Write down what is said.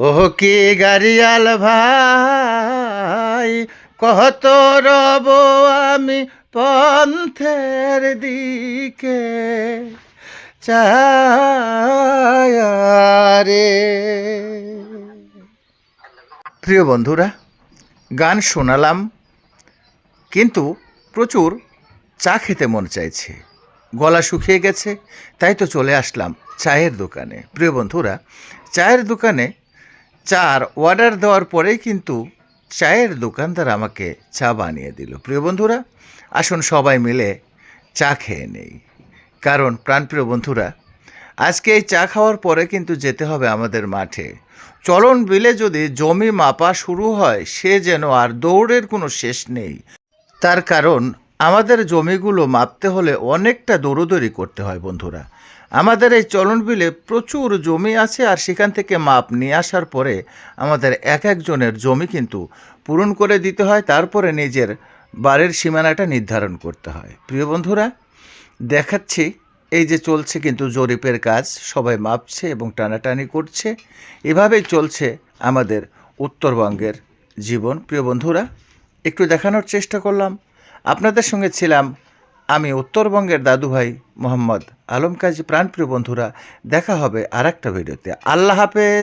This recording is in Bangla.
ওহ কি গাড়িয়াল ভাই, কত রব আমি পন্থের দিকে চায়ারে। প্রিয় বন্ধুরা, গান শোনালাম, কিন্তু প্রচুর চা খেতে মন চাইছে, গলা শুকিয়ে গেছে, তাই তো চলে আসলাম চায়ের দোকানে। প্রিয় বন্ধুরা, চায়ের দোকানে চার অর্ডার দেওয়ার পরেই কিন্তু চায়ের দোকানদার আমাকে চা বানিয়ে দিল। প্রিয় বন্ধুরা, আসুন সবাই মিলে চা খেয়ে নেই। কারণ প্রাণপ্রিয় বন্ধুরা, আজকে এই চা খাওয়ার পরে কিন্তু যেতে হবে আমাদের মাঠে। চলন বিলে যদি জমি মাপা শুরু হয়, সে যেন আর দৌড়ের কোনো শেষ নেই। তার কারণ আমাদের জমিগুলো মাপতে হলে অনেকটা দৌড়দৌড়ি করতে হয় বন্ধুরা। আমাদের এই চলন বিলে প্রচুর জমি আছে, আর সেখান থেকে মাপ নিয়ে আসার পরে আমাদের এক একজনের জমি কিন্তু পূরণ করে দিতে হয়, তারপরে নিজের বাড়ির সীমানাটা নির্ধারণ করতে হয়। প্রিয় বন্ধুরা, দেখাচ্ছি, এই যে চলছে কিন্তু জরিপের কাজ, সবাই মাপছে এবং টানাটানি করছে। এভাবেই চলছে আমাদের উত্তরবঙ্গের জীবন। প্রিয় বন্ধুরা, একটু দেখানোর চেষ্টা করলাম। আপনাদের সঙ্গে ছিলাম আমি, উত্তরবঙ্গের দাদুভাই মোহাম্মদ আলম কাজী। প্রাণপ্রিয় বন্ধুরা, দেখা হবে আর একটা ভিডিওতে। আল্লাহ হাফেজ।